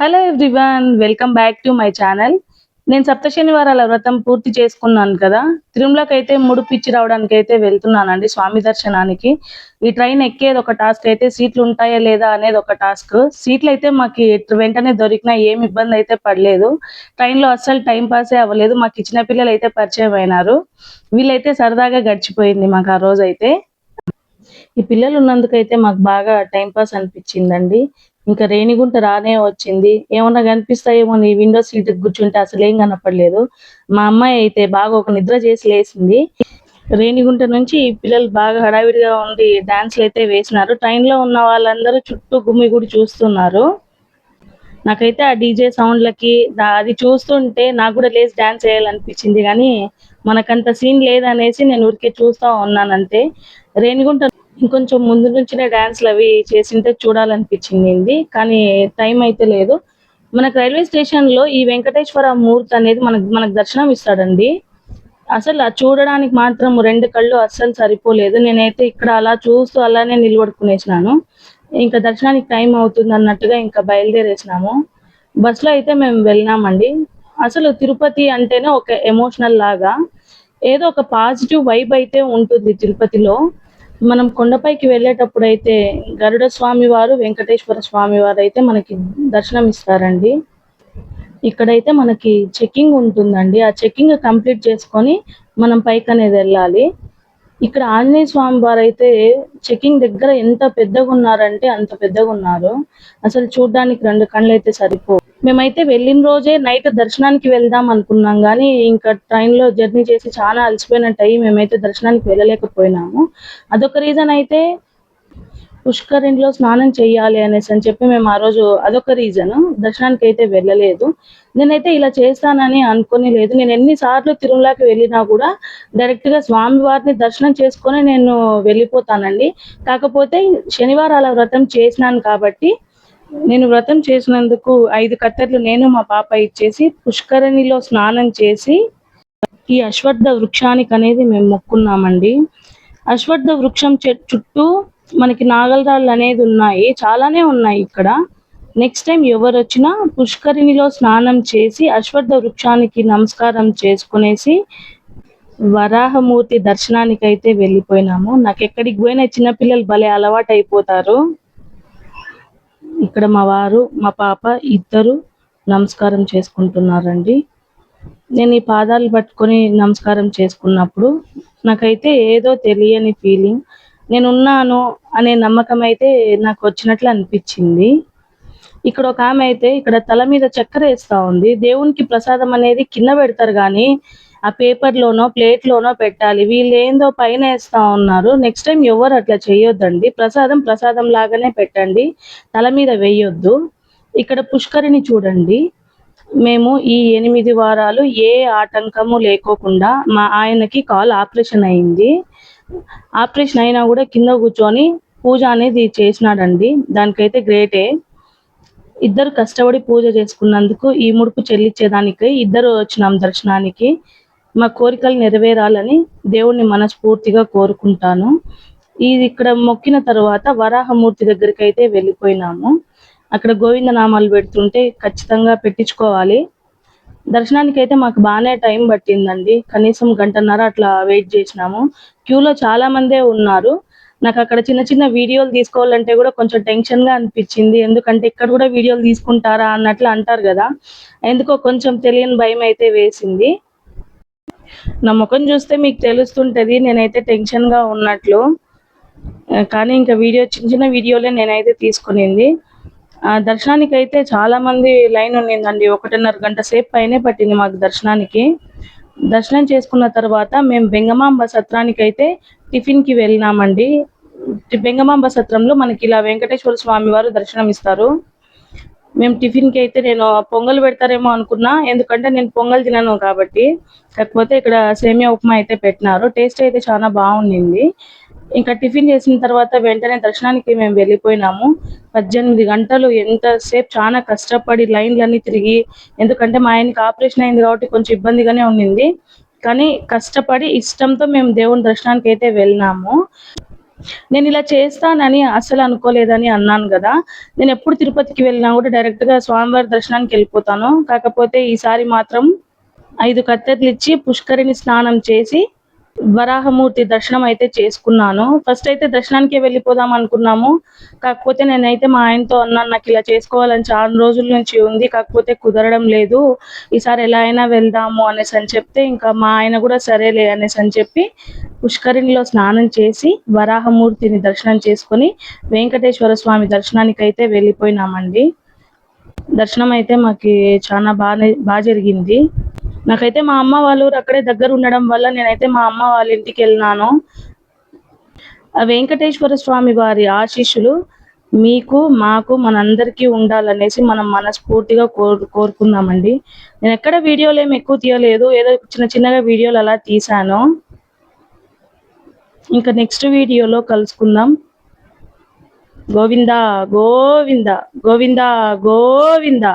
Hello everyone, welcome back to my channel. నేను సప్త శనివారాల వ్రతం పూర్తి చేసుకున్నాను కదా. తిరుమలకి అయితే ముడుపిచ్చి రావడానికి అయితే వెళ్తున్నానండి స్వామి దర్శనానికి. ఈ ట్రైన్ ఎక్కేది ఒక టాస్క్ అయితే, సీట్లు ఉంటాయా లేదా అనేది ఒక టాస్క్. సీట్లు అయితే మాకు వెంటనే దొరికినా ఏమి ఇబ్బంది అయితే పడలేదు. ట్రైన్లో అస్సలు టైం పాసే అవ్వలేదు. మాకు ఇచ్చిన పిల్లలు అయితే పరిచయం అయినారు. వీళ్ళైతే సరదాగా గడిచిపోయింది మాకు ఆ రోజు అయితే. ఈ పిల్లలు ఉన్నందుకైతే మాకు బాగా టైం పాస్ అనిపించిందండి. ఇంకా రేణిగుంట రానే వచ్చింది. ఏమన్నా కనిపిస్తాయేమో ఈ విండో సీట్ కూర్చుంటే అసలు ఏం కనపడలేదు. మా అమ్మాయి అయితే బాగా ఒక నిద్ర చేసి లేసింది. రేణిగుంట నుంచి పిల్లలు బాగా హడావిడిగా ఉండి డాన్స్లు అయితే వేసినారు. ట్రైన్ లో ఉన్న వాళ్ళందరూ చుట్టూ గుమిగూడి చూస్తున్నారు. నాకైతే ఆ డీజే సౌండ్లకి అది చూస్తుంటే నాకు కూడా లేచి డాన్స్ వేయాలనిపించింది, కానీ మనకంత సీన్ లేదనేసి నేను ఊరికే చూస్తా ఉన్నానంతే. రేణిగుంట ఇంకొంచెం ముందు నుంచినే డాన్స్లు అవి చేసింటే చూడాలనిపించింది, కానీ టైం అయితే లేదు. మనకు రైల్వే స్టేషన్ లో ఈ వెంకటేశ్వర మూర్తి అనేది మనకు దర్శనం ఇస్తాడండి. అసలు అది చూడడానికి మాత్రం రెండు కళ్ళు అస్సలు సరిపోలేదు. నేనైతే ఇక్కడ అలా చూస్తూ అలానే నిలబడుకునేసినాను. ఇంకా దర్శనానికి టైం అవుతుంది అన్నట్టుగా ఇంకా బయలుదేరేసినాము. బస్సులో అయితే మేము వెళ్ళినామండి. అసలు తిరుపతి అంటేనే ఒక ఎమోషనల్ లాగా ఏదో ఒక పాజిటివ్ వైబ్ అయితే ఉంటుంది తిరుపతిలో. మనం కొండపైకి వెళ్ళేటప్పుడు అయితే గరుడ స్వామి వారు, వెంకటేశ్వర స్వామి వారు అయితే మనకి దర్శనం ఇస్తారండి. ఇక్కడైతే మనకి చెకింగ్ ఉంటుందండి. ఆ చెకింగ్ కంప్లీట్ చేసుకొని మనం పైకి అనేది వెళ్ళాలి. ఇక్కడ ఆంజనేయ స్వామి వారు అయితే చెకింగ్ దగ్గర ఎంత పెద్దగా ఉన్నారంటే అంత పెద్దగా ఉన్నారు. అసలు చూడడానికి రెండు కళ్ళు అయితే సరిపో. మేమైతే వెళ్ళిన రోజే నైట్ దర్శనానికి వెళ్దాం అనుకున్నాం, కానీ ఇంకా ట్రైన్లో జర్నీ చేసి చాలా అలసిపోయినట్టు అయ్యి మేమైతే దర్శనానికి వెళ్ళలేకపోయినాము. అదొక రీజన్ అయితే. పుష్కరిణిలో స్నానం చేయాలి అనేసి అని చెప్పి మేము ఆ రోజు అదొక రీజన్ దర్శనానికి అయితే వెళ్ళలేదు. నేనైతే ఇలా చేస్తానని అనుకోని లేదు. నేను ఎన్నిసార్లు తిరుమలకి వెళ్ళినా కూడా డైరెక్ట్ గా స్వామి వారిని దర్శనం చేసుకొని నేను వెళ్ళిపోతానండి. కాకపోతే శనివారాల వ్రతం చేసినాను కాబట్టి నేను వ్రతం చేసినందుకు 5 కత్తెర్లు నేను మా పాప ఇచ్చేసి పుష్కరిణిలో స్నానం చేసి ఈ అశ్వత్థ వృక్షానికి అనేది మేము మొక్కున్నామండి. అశ్వత్థ వృక్షం చుట్టూ మనకి నాగలరాళ్ళు అనేది ఉన్నాయి, చాలానే ఉన్నాయి ఇక్కడ. నెక్స్ట్ టైం ఎవరు వచ్చినా పుష్కరిణిలో స్నానం చేసి అశ్వత్థ వృక్షానికి నమస్కారం చేసుకునేసి వరాహమూర్తి దర్శనానికి అయితే వెళ్ళిపోయినాము. నాకు ఎక్కడికి పోయినా చిన్నపిల్లలు భలే అలవాటు అయిపోతారు. ఇక్కడ మా వారు మా పాప ఇద్దరు నమస్కారం చేసుకుంటున్నారండి. నేను ఈ పాదాలు పట్టుకొని నమస్కారం చేసుకున్నప్పుడు నాకైతే ఏదో తెలియని ఫీలింగ్, నేనున్నాను అనే నమ్మకం అయితే నాకు వచ్చినట్లు అనిపించింది. ఇక్కడ ఒక ఆమె అయితే ఇక్కడ తల మీద చక్కెర వేస్తా ఉంది. దేవునికి ప్రసాదం అనేది కింద పెడతారు, కానీ ఆ పేపర్లోనో ప్లేట్లోనో పెట్టాలి. వీళ్ళు ఏందో పైన వేస్తా ఉన్నారు. నెక్స్ట్ టైం ఎవరు అట్లా చేయొద్దండి. ప్రసాదం ప్రసాదం లాగానే పెట్టండి, తల మీద వేయొద్దు. ఇక్కడ పుష్కరిణి చూడండి. మేము ఈ 8 వారాలు ఏ ఆటంకము లేకోకుండా మా ఆయనకి కాల్ ఆపరేషన్ అయింది. ఆపరేషన్ అయినా కూడా కింద కూర్చొని పూజ అనేది చేసినాడండి. దానికైతే గ్రేటే. ఇద్దరు కష్టపడి పూజ చేసుకున్నందుకు ఈ ముడుపు చెల్లించేదానికి ఇద్దరు వచ్చినాం దర్శనానికి. మా కోరికలు నెరవేరాలని దేవుణ్ణి మనస్ఫూర్తిగా కోరుకుంటాను. ఇది ఇక్కడ మొక్కిన తర్వాత వరాహమూర్తి దగ్గరికి అయితే వెళ్ళిపోయినాము. అక్కడ గోవిందనామాలు పెడుతుంటే ఖచ్చితంగా పెట్టించుకోవాలి. దర్శనానికి అయితే మాకు బాగానే టైం పట్టిందండి. కనీసం గంటన్నర అట్లా వెయిట్ చేసినాము. క్యూలో చాలా మందే ఉన్నారు. నాకు అక్కడ చిన్న చిన్న వీడియోలు తీసుకోవాలంటే కూడా కొంచెం టెన్షన్గా అనిపించింది. ఎందుకంటే ఇక్కడ కూడా వీడియోలు తీసుకుంటారా అన్నట్లు అంటారు కదా. ఎందుకో కొంచెం తెలియని భయం అయితే వేసింది. నా ముఖం చూస్తే మీకు తెలుస్తుంటది నేనైతే టెన్షన్గా ఉన్నట్లు. కానీ ఇంకా చిన్న చిన్న వీడియోలే నేనైతే తీసుకునింది. దర్శనానికి అయితే చాలా మంది లైన్ ఉన్నిందండి. 1.5 గంట సేపు పైనే పట్టింది మాకు దర్శనానికి. దర్శనం చేసుకున్న తర్వాత మేము బెంగమాంబ సత్రానికి అయితే టిఫిన్కి వెళ్ళినామండి. బెంగమాంబ సత్రంలో మనకి ఇలా వెంకటేశ్వర స్వామి వారు దర్శనం ఇస్తారు. మేము టిఫిన్కి అయితే నేను పొంగల్ పెడతారేమో అనుకున్నా, ఎందుకంటే నేను పొంగల్ తినను కాబట్టి. కాకపోతే ఇక్కడ సేమియా ఉప్మా అయితే పెట్టినారు. టేస్ట్ అయితే చాలా బాగుండింది. ఇంకా టిఫిన్ చేసిన తర్వాత వెంటనే దర్శనానికి మేము వెళ్ళిపోయినాము. 18 గంటలు ఎంతసేపు చాలా కష్టపడి లైన్లన్నీ తిరిగి, ఎందుకంటే మా ఆయనకి ఆపరేషన్ అయింది కాబట్టి కొంచెం ఇబ్బందిగానే ఉండింది, కానీ కష్టపడి ఇష్టంతో మేము దేవుని దర్శనానికి అయితే వెళ్ళినాము. నేను ఇలా చేస్తానని అస్సలు అనుకోలేదని అన్నాను కదా. నేను ఎప్పుడు తిరుపతికి వెళ్ళినా కూడా డైరెక్ట్గా స్వామివారి దర్శనానికి వెళ్ళిపోతాను. కాకపోతే ఈసారి మాత్రం 5 కత్తెరలు ఇచ్చి పుష్కరిణి స్నానం చేసి వరాహమూర్తి దర్శనం అయితే చేసుకున్నాను. ఫస్ట్ అయితే దర్శనానికే వెళ్ళిపోదాం అనుకున్నాము. కాకపోతే నేనైతే మా ఆయనతో అన్నాను, నాకు ఇలా చేసుకోవాలని చాలా రోజుల నుంచి ఉంది, కాకపోతే కుదరడం లేదు, ఈసారి ఎలా అయినా వెళ్దాము అనేసి అని చెప్తే ఇంకా మా ఆయన కూడా సరేలే అనేసి అని చెప్పి పుష్కరిణిలో స్నానం చేసి వరాహమూర్తిని దర్శనం చేసుకొని వెంకటేశ్వర స్వామి దర్శనానికి అయితే వెళ్ళిపోయినామండి. దర్శనం అయితే మాకు చాలా బాగా జరిగింది. నాకైతే మా అమ్మ వాళ్ళ ఊరు అక్కడే దగ్గర ఉండడం వల్ల నేనైతే మా అమ్మ వాళ్ళ ఇంటికి వెళ్ళినాను. ఆ వెంకటేశ్వర స్వామి వారి ఆశీస్సులు మీకు మాకు మనందరికీ ఉండాలనేసి మనం మనస్ఫూర్తిగా కోరుకుందామండి. నేను ఎక్కడ వీడియోలు ఏమి ఎక్కువ తీయలేదు, ఏదో చిన్నగా వీడియోలు అలా తీసాను. ఇంకా నెక్స్ట్ వీడియోలో కలుసుకుందాం. గోవిందా గోవింద గోవిందా గోవింద.